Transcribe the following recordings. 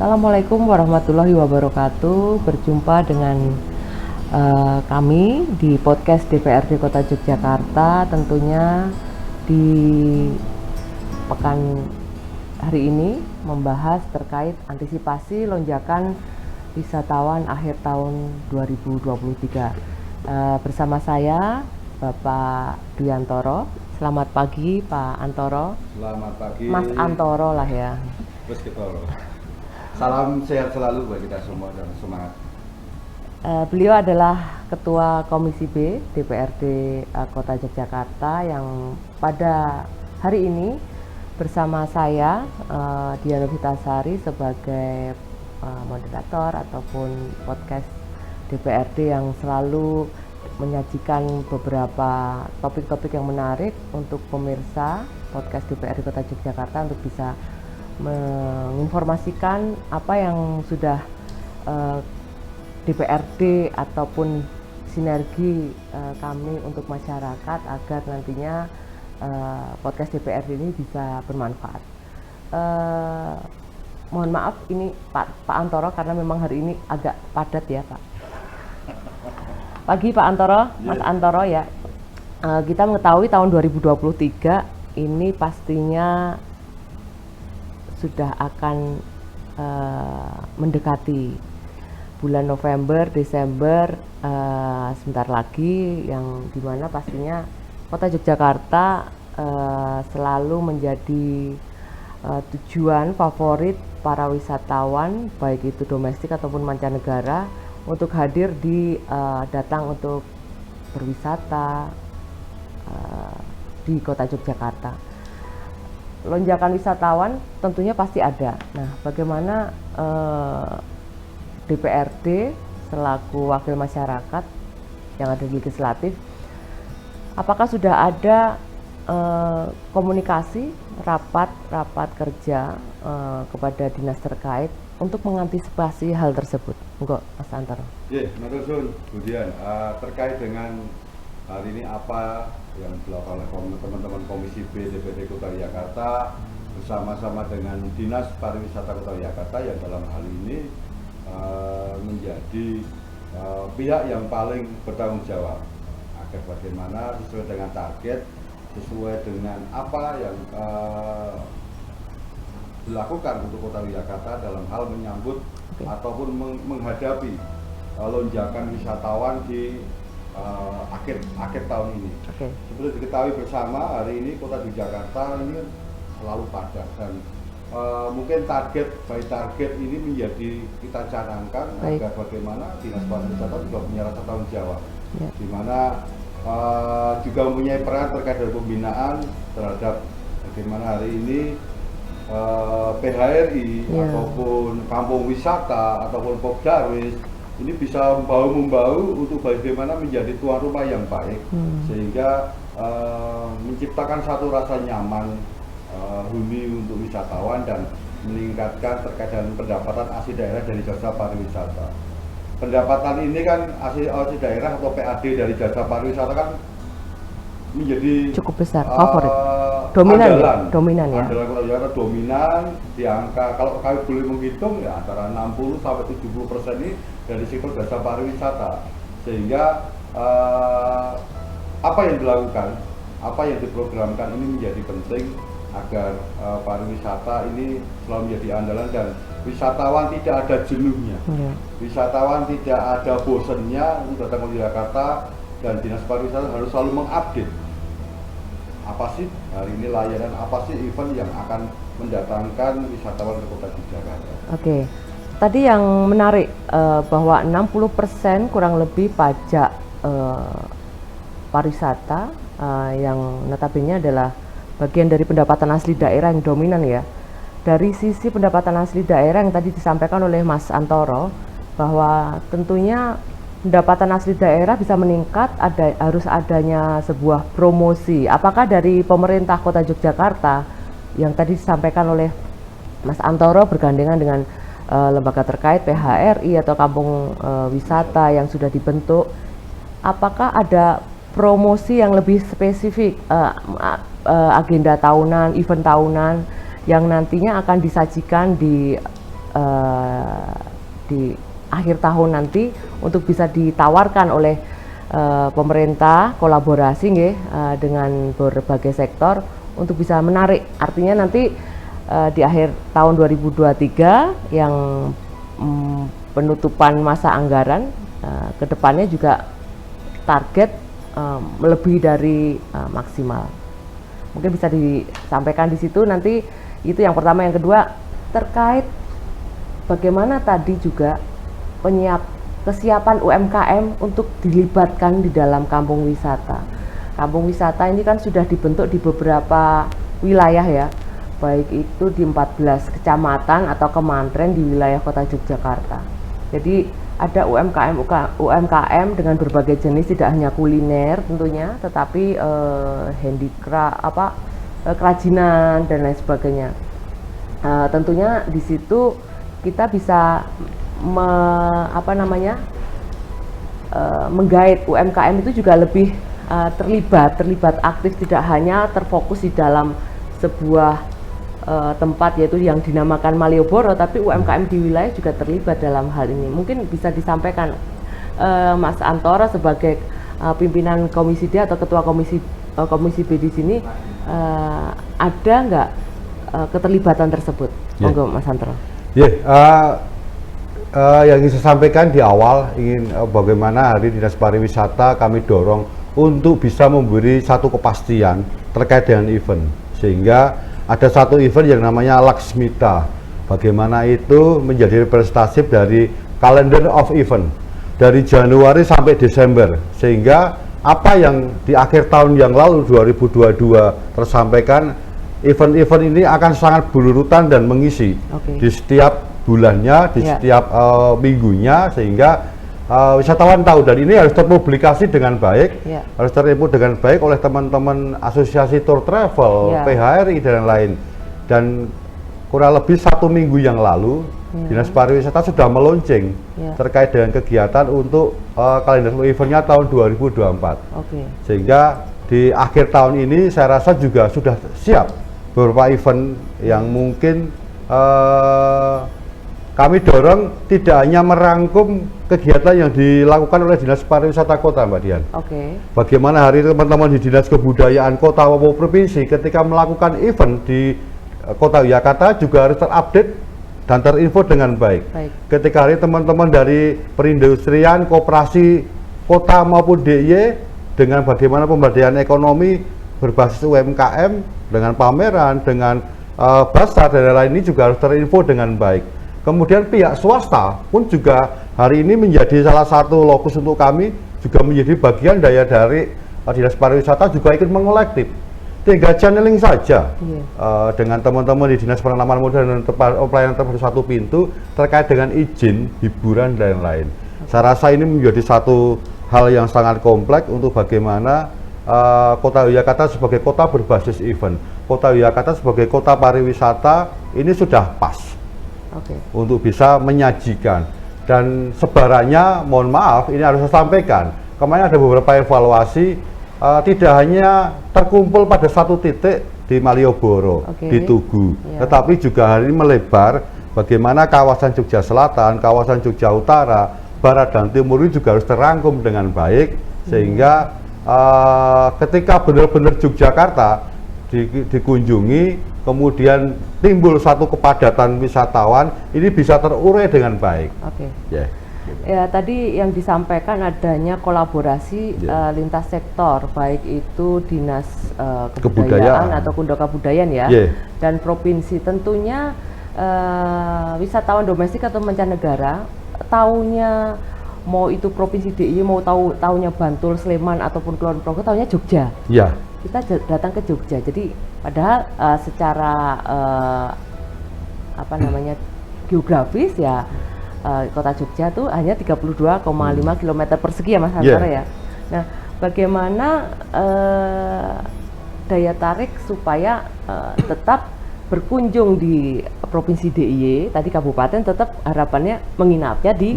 Assalamualaikum warahmatullahi wabarakatuh. Berjumpa dengan kami di podcast DPRD Kota Yogyakarta. Tentunya di pekan hari ini membahas terkait antisipasi lonjakan wisatawan akhir tahun 2023. Bersama saya Bapak Dwiantoro. Selamat pagi Pak Antoro. Selamat pagi Mas Antoro lah ya. Mas Ketoro. Salam sehat selalu buat kita semua dan semangat. Beliau adalah Ketua Komisi B DPRD Kota Yogyakarta yang pada hari ini bersama saya Dian Novitasari sebagai moderator ataupun podcast DPRD yang selalu menyajikan beberapa topik-topik yang menarik untuk pemirsa podcast DPRD Kota Yogyakarta untuk bisa menginformasikan apa yang sudah DPRD ataupun sinergi kami untuk masyarakat agar nantinya podcast DPRD ini bisa bermanfaat. Mohon maaf ini Pak Antoro karena memang hari ini agak padat ya Pak. Pagi Pak Antoro, Mas Antoro ya. Kita mengetahui tahun 2023 ini pastinya sudah akan mendekati bulan November, Desember sebentar lagi, yang dimana pastinya Kota Yogyakarta selalu menjadi tujuan favorit para wisatawan baik itu domestik ataupun mancanegara untuk hadir di datang untuk berwisata di Kota Yogyakarta. Lonjakan wisatawan tentunya pasti ada. Nah, bagaimana DPRD selaku wakil masyarakat yang ada di legislatif, apakah sudah ada komunikasi rapat kerja kepada dinas terkait untuk mengantisipasi hal tersebut? Enggak, Mas Antoro. Matur kemudian terkait dengan hari ini apa yang dilakukan oleh teman-teman Komisi B DPRD Kota Yogyakarta bersama-sama dengan Dinas Pariwisata Kota Yogyakarta yang dalam hal ini menjadi pihak yang paling bertanggung jawab agar bagaimana sesuai dengan target, sesuai dengan apa yang dilakukan untuk Kota Yogyakarta dalam hal menyambut ataupun menghadapi lonjakan wisatawan di akhir tahun ini. Seperti diketahui bersama, hari ini Kota Yogyakarta ini selalu padat dan mungkin target ini menjadi kita canangkan agar bagaimana Dinas Pariwisata juga punya rasa tanggung jawab, di mana juga mempunyai peran terkait dengan pembinaan terhadap bagaimana hari ini PHRI ataupun kampung wisata ataupun Pogdarwis ini bisa membahu untuk bagaimana menjadi tuan rumah yang baik, sehingga menciptakan satu rasa nyaman huni untuk wisatawan dan meningkatkan terkait dengan pendapatan asli daerah dari jasa pariwisata. Pendapatan ini kan asli daerah atau PAD dari jasa pariwisata kan menjadi cukup besar, favorit, dominan ya. Andalan Kota Yogyakarta dominan di angka, kalau kami boleh menghitung ya antara 60-70% ini dari sektor jasa pariwisata, sehingga apa yang dilakukan, apa yang diprogramkan ini menjadi penting agar pariwisata ini selalu menjadi andalan dan wisatawan tidak ada jenuhnya, wisatawan tidak ada bosennya untuk datang ke Jakarta, dan Dinas Pariwisata harus selalu mengupdate apa sih hari ini layanan, apa sih event yang akan mendatangkan wisatawan ke Kota Yogyakarta. Tadi yang menarik bahwa 60% kurang lebih pajak pariwisata yang notabene adalah bagian dari pendapatan asli daerah yang dominan ya. Dari sisi pendapatan asli daerah yang tadi disampaikan oleh Mas Antoro, bahwa tentunya pendapatan asli daerah bisa meningkat, harus adanya sebuah promosi. Apakah dari pemerintah Kota Yogyakarta yang tadi disampaikan oleh Mas Antoro bergandengan dengan lembaga terkait PHRI atau kampung wisata yang sudah dibentuk, apakah ada promosi yang lebih spesifik, agenda tahunan, event tahunan yang nantinya akan disajikan di di akhir tahun nanti untuk bisa ditawarkan oleh pemerintah kolaborasi dengan berbagai sektor untuk bisa menarik. Artinya nanti di akhir tahun 2023 yang penutupan masa anggaran, kedepannya juga target melebihi dari maksimal. Mungkin bisa disampaikan di situ nanti. Itu yang pertama. Yang kedua terkait bagaimana tadi juga kesiapan UMKM untuk dilibatkan di dalam kampung wisata. Kampung wisata ini kan sudah dibentuk di beberapa wilayah ya, baik itu di 14 kecamatan atau kemanten di wilayah Kota Yogyakarta. Jadi ada UMKM dengan berbagai jenis, tidak hanya kuliner tentunya, tetapi handicraft, kerajinan dan lain sebagainya. Tentunya di situ kita bisa menggait UMKM itu juga lebih terlibat aktif, tidak hanya terfokus di dalam sebuah tempat yaitu yang dinamakan Malioboro, tapi UMKM di wilayah juga terlibat dalam hal ini. Mungkin bisa disampaikan Mas Antoro sebagai pimpinan Komisi D atau Ketua Komisi B di sini, ada nggak keterlibatan tersebut? Monggo Mas Antoro. Yang ingin saya sampaikan di awal, bagaimana Hari Dinas Pariwisata kami dorong untuk bisa memberi satu kepastian terkait dengan event, sehingga ada satu event yang namanya Laksmita. Bagaimana itu menjadi representatif dari calendar of event dari Januari sampai Desember, sehingga apa yang di akhir tahun yang lalu 2022 tersampaikan, event-event ini akan sangat berurutan dan mengisi di setiap bulannya, di setiap minggunya, sehingga wisatawan tahu, dan ini harus terpublikasi dengan baik, harus terinput dengan baik oleh teman-teman asosiasi tour travel, PHRI dan lain. Dan kurang lebih 1 minggu yang lalu Dinas Pariwisata sudah meluncing terkait dengan kegiatan untuk kalender eventnya tahun 2024. Sehingga di akhir tahun ini saya rasa juga sudah siap beberapa event yang mungkin kami dorong tidak hanya merangkum kegiatan yang dilakukan oleh Dinas Pariwisata Kota, Mbak Dian. Bagaimana hari ini teman-teman di Dinas Kebudayaan Kota maupun Provinsi ketika melakukan event di Kota Yogyakarta juga harus terupdate dan terinfo dengan baik. Ketika hari teman-teman dari perindustrian, koperasi kota maupun DIY dengan bagaimana pemberdayaan ekonomi berbasis UMKM dengan pameran, dengan bazar dan lain-lain ini juga harus terinfo dengan baik. Kemudian pihak swasta pun juga hari ini menjadi salah satu lokus untuk kami, juga menjadi bagian daya dari Dinas Pariwisata juga ikut mengkolektif. Tinggal channeling saja dengan teman-teman di Dinas Penanaman Modal dan Pelayanan Terpadu Satu Pintu terkait dengan izin, hiburan dan lain-lain. Saya rasa ini menjadi satu hal yang sangat kompleks untuk bagaimana Kota Yogyakarta sebagai kota berbasis event, Kota Yogyakarta sebagai kota pariwisata ini sudah pas untuk bisa menyajikan. Dan sebarannya, mohon maaf, ini harus saya sampaikan, kemarin ada beberapa evaluasi, tidak hanya terkumpul pada satu titik di Malioboro, di Tugu, tetapi juga hari ini melebar, bagaimana kawasan Jogja Selatan, kawasan Jogja Utara, Barat dan Timur ini juga harus terangkum dengan baik, sehingga ketika benar-benar Yogyakarta dikunjungi, kemudian timbul satu kepadatan wisatawan, ini bisa terurai dengan baik. Ya, tadi yang disampaikan adanya kolaborasi lintas sektor, baik itu Dinas Kebudayaan atau Kebudayaan dan provinsi. Tentunya wisatawan domestik atau mancanegara taunya mau itu provinsi DIY, mau taunya Bantul, Sleman ataupun Kulon Progo, taunya Jogja. Kita datang ke Jogja. Jadi padahal secara geografis ya, Kota Jogja tuh hanya 32,5 km persegi ya Mas Antoro ya. Nah, bagaimana daya tarik supaya tetap berkunjung di Provinsi DIY, tadi kabupaten tetap harapannya menginapnya di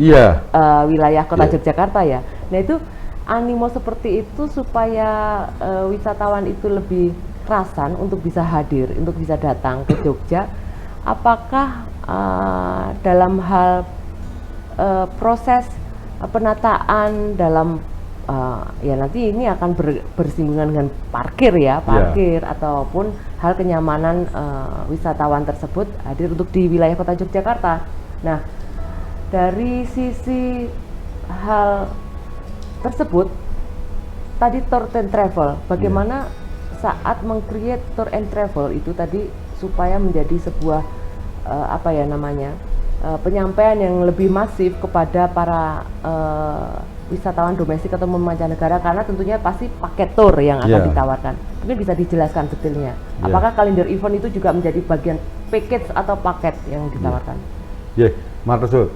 wilayah Kota Yogyakarta ya. Nah, itu animo seperti itu supaya wisatawan itu lebih kerasan untuk bisa hadir, untuk bisa datang ke Jogja. Apakah dalam hal proses penataan dalam ya nanti ini akan bersinggungan dengan parkir ataupun hal kenyamanan wisatawan tersebut hadir untuk di wilayah Kota Yogyakarta. Nah, dari sisi hal tersebut tadi tour and travel, bagaimana saat meng-create tour and travel itu tadi supaya menjadi sebuah penyampaian yang lebih masif kepada para wisatawan domestik atau mancanegara, karena tentunya pasti paket tour yang akan ditawarkan. Mungkin bisa dijelaskan detailnya. Apakah kalender event itu juga menjadi bagian package atau paket yang ditawarkan? Mas Rasul,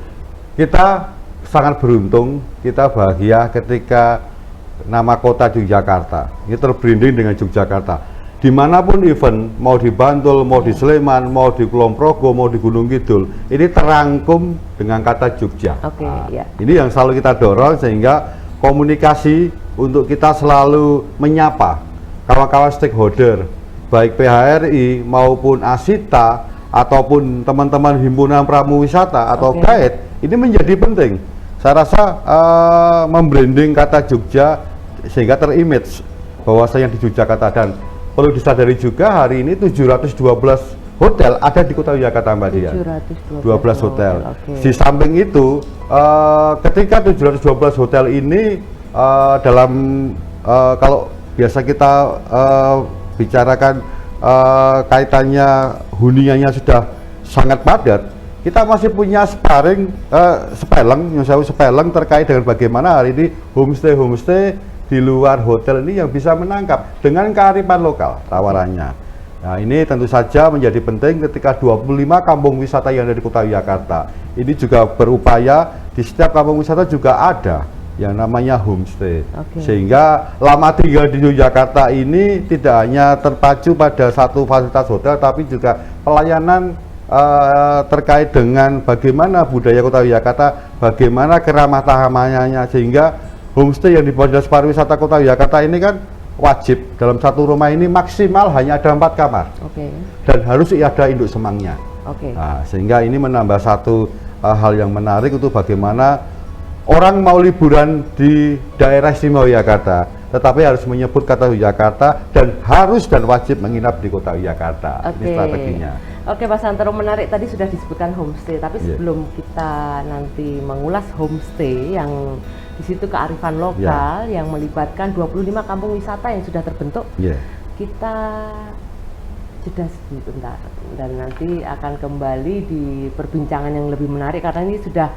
kita sangat beruntung, kita bahagia ketika nama kota Yogyakarta ini terbranding dengan Yogyakarta. Dimanapun event, mau di Bantul, mau di Sleman, mau di Kulon Progo, mau di Gunung Kidul, ini terangkum dengan kata Jogja. Ini yang selalu kita dorong, sehingga komunikasi untuk kita selalu menyapa kawan-kawan stakeholder, baik PHRI maupun Asita ataupun teman-teman himpunan pramu wisata atau guide, ini menjadi penting. Saya rasa membranding kata Jogja sehingga terimage bahwasanya di Yogyakarta. Dan perlu disadari juga hari ini 712 hotel ada di Kota Yogyakarta, Mbak Dian. 12 hotel. Di samping itu, ketika 712 hotel ini dalam kalau biasa kita bicarakan kaitannya huniannya sudah sangat padat, kita masih punya spelling terkait dengan bagaimana hari ini homestay di luar hotel ini yang bisa menangkap dengan kearifan lokal tawarannya. Nah, ini tentu saja menjadi penting ketika 25 kampung wisata yang ada di Kota Yogyakarta ini juga berupaya di setiap kampung wisata juga ada yang namanya homestay. Sehingga lama tinggal di Yogyakarta ini tidak hanya terpacu pada satu fasilitas hotel, tapi juga pelayanan terkait dengan bagaimana budaya Kota Yogyakarta, bagaimana keramah tamahannya, sehingga homestay yang dibuat Dinas Pariwisata Kota Yogyakarta ini kan wajib dalam satu rumah ini maksimal hanya ada 4 kamar, dan harus ada induk semangnya. Nah, sehingga ini menambah satu hal yang menarik untuk bagaimana orang mau liburan di daerah istimewa Yogyakarta, tetapi harus menyebut kata Yogyakarta dan harus dan wajib menginap di Kota Yogyakarta. Ini strateginya. Pak Santoro, menarik tadi sudah disebutkan homestay, tapi sebelum kita nanti mengulas homestay yang di situ kearifan lokal yang melibatkan 25 kampung wisata yang sudah terbentuk, kita jeda sebentar dan nanti akan kembali di perbincangan yang lebih menarik, karena ini sudah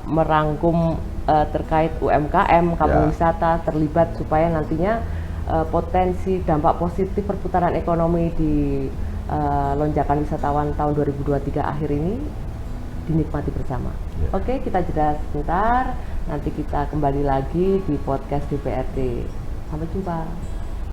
merangkum terkait UMKM, kampung wisata terlibat supaya nantinya potensi dampak positif perputaran ekonomi di lonjakan wisatawan tahun 2023 akhir ini dinikmati bersama. Kita jeda sebentar, nanti kita kembali lagi di podcast DPRD. Sampai jumpa.